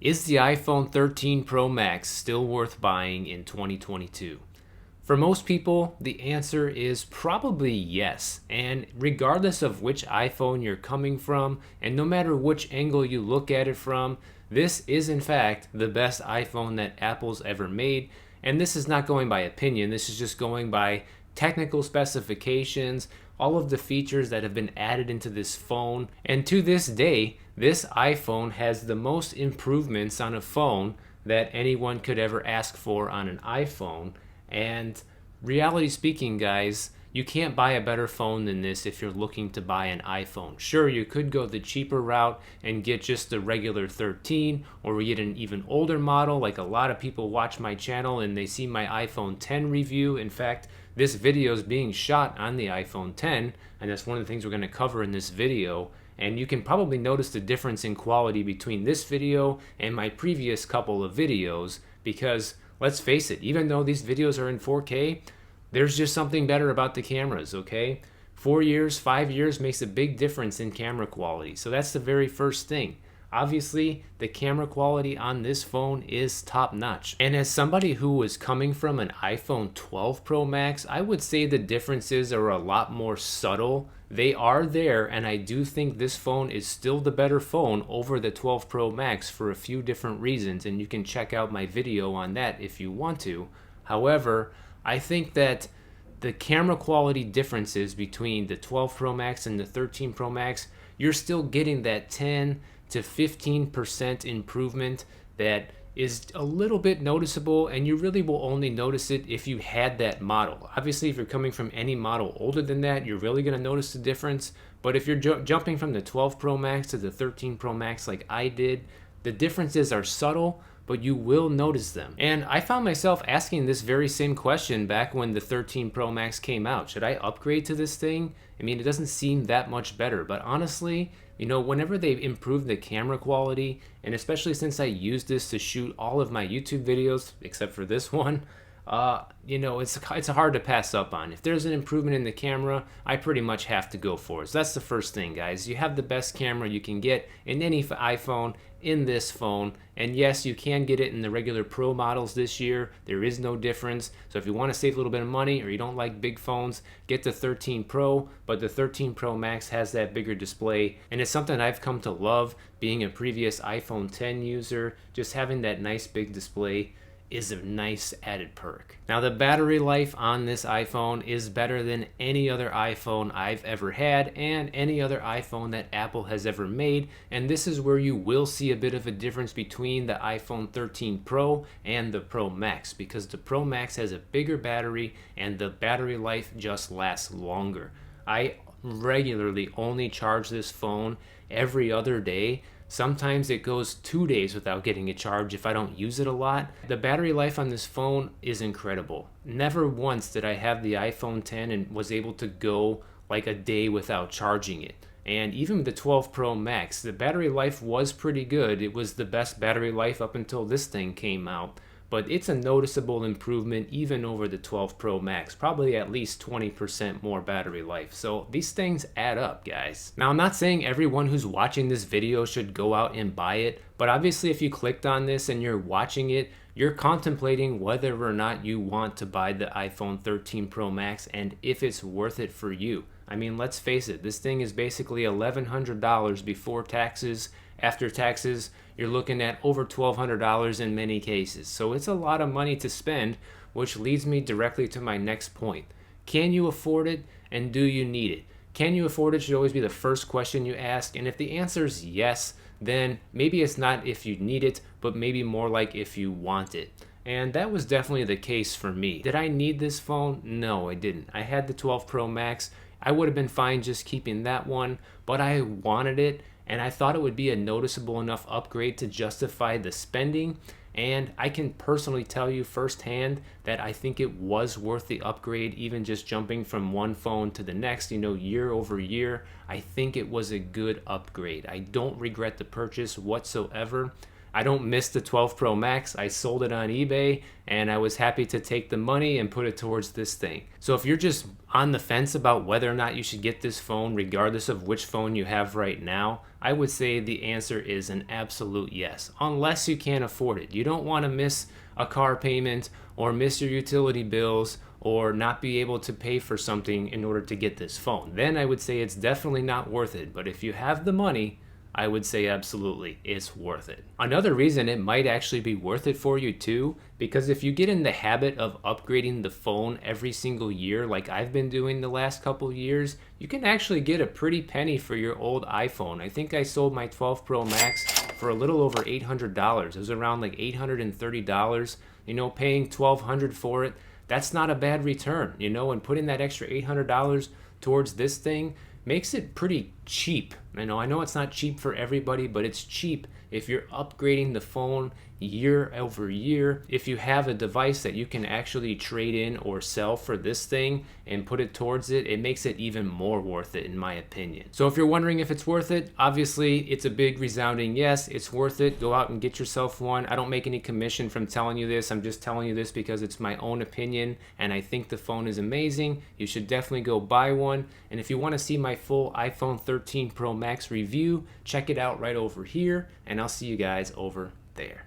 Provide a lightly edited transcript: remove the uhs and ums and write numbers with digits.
Is the iPhone 13 Pro Max still worth buying in 2022? For most people, the answer is probably yes. And regardless of which iPhone you're coming from, and no matter which angle you look at it from, this is in fact the best iPhone that Apple's ever made. And this is not going by opinion, this is just going by technical specifications, all of the features that have been added into this phone. And to this day, this iPhone has the most improvements on a phone that anyone could ever ask for on an iPhone. And reality speaking, guys, you can't buy a better phone than this if you're looking to buy an iPhone. Sure, you could go the cheaper route and get just the regular 13, or get an even older model. Like a lot of people watch my channel and they see my iPhone 10 review. In fact, this video is being shot on the iPhone 10, and that's one of the things we're going to cover in this video. And you can probably notice the difference in quality between this video and my previous couple of videos, because let's face it, even though these videos are in 4K, there's just something better about the cameras, okay? 4 years, 5 years makes a big difference in camera quality. So that's the very first thing. Obviously, the camera quality on this phone is top notch. And as somebody who was coming from an iPhone 12 Pro Max, I would say the differences are a lot more subtle. They are there, and I do think this phone is still the better phone over the 12 Pro Max for a few different reasons, and you can check out my video on that if you want to. However, I think that the camera quality differences between the 12 Pro Max and the 13 Pro Max, you're still getting that 10 to 15% improvement that is a little bit noticeable, and you really will only notice it if you had that model. Obviously, if you're coming from any model older than that, you're really going to notice the difference. But if you're jumping from the 12 Pro Max to the 13 Pro Max like I did, the differences are subtle, but you will notice them. And I found myself asking this very same question back when the 13 Pro Max came out. Should I upgrade to this thing? I mean, it doesn't seem that much better, but honestly, you know, whenever they've improved the camera quality, and especially since I use this to shoot all of my YouTube videos, except for this one, you know, it's hard to pass up on. If there's an improvement in the camera, I pretty much have to go for it. So that's the first thing, guys. You have the best camera you can get in any iPhone in this phone, and yes, you can get it in the regular Pro models this year. There is no difference. So if you want to save a little bit of money or you don't like big phones, get the 13 Pro, but the 13 Pro Max has that bigger display, and it's something I've come to love being a previous iPhone 10 user. Just having that nice big display is a nice added perk. Now, the battery life on this iPhone is better than any other iPhone I've ever had and any other iPhone that Apple has ever made, and this is where you will see a bit of a difference between the iPhone 13 Pro and the Pro Max, because the Pro Max has a bigger battery and the battery life just lasts longer. I regularly only charge this phone every other day. Sometimes it goes 2 days without getting a charge if I don't use it a lot. The battery life on this phone is incredible. Never once did I have the iPhone 10 and was able to go like a day without charging it. And even with the 12 Pro Max, the battery life was pretty good. It was the best battery life up until this thing came out. But it's a noticeable improvement even over the 12 Pro Max, probably at least 20% more battery life. So these things add up, guys. Now, I'm not saying everyone who's watching this video should go out and buy it, but obviously if you clicked on this and you're watching it, you're contemplating whether or not you want to buy the iPhone 13 Pro Max and if it's worth it for you. I mean, let's face it, this thing is basically $1,100 before taxes. After taxes, you're looking at over $1,200 in many cases. So it's a lot of money to spend, which leads me directly to my next point. Can you afford it, and do you need it? Can you afford it should always be the first question you ask, and if the answer is yes, then maybe it's not if you need it, but maybe more like if you want it. And that was definitely the case for me. Did I need this phone? No, I didn't. I had the 12 Pro Max. I would have been fine just keeping that one, but I wanted it, and I thought it would be a noticeable enough upgrade to justify the spending. And I can personally tell you firsthand that I think it was worth the upgrade, even just jumping from one phone to the next, you know, year over year. I think it was a good upgrade. I don't regret the purchase whatsoever. I don't miss the 12 Pro Max. I sold it on eBay and I was happy to take the money and put it towards this thing. So if you're just on the fence about whether or not you should get this phone, regardless of which phone you have right now, I would say the answer is an absolute yes, unless you can't afford it. You don't want to miss a car payment or miss your utility bills or not be able to pay for something in order to get this phone. Then I would say it's definitely not worth it. But if you have the money, I would say absolutely it's worth it. Another reason it might actually be worth it for you too, because if you get in the habit of upgrading the phone every single year like I've been doing the last couple years, you can actually get a pretty penny for your old iPhone. I think I sold my 12 Pro Max for a little over $800. It was around like $830. You know, paying $1,200 for it, that's not a bad return, you know, and putting that extra $800 towards this thing makes it pretty cheap. I know it's not cheap for everybody, but it's cheap if you're upgrading the phone year over year. If you have a device that you can actually trade in or sell for this thing and put it towards it, it makes it even more worth it in my opinion. So if you're wondering if it's worth it, obviously it's a big resounding yes, it's worth it. Go out and get yourself one. I don't make any commission from telling you this. I'm just telling you this because it's my own opinion and I think the phone is amazing. You should definitely go buy one. And if you want to see my full iPhone 13 Pro Max review, check it out right over here, and I'll see you guys over there.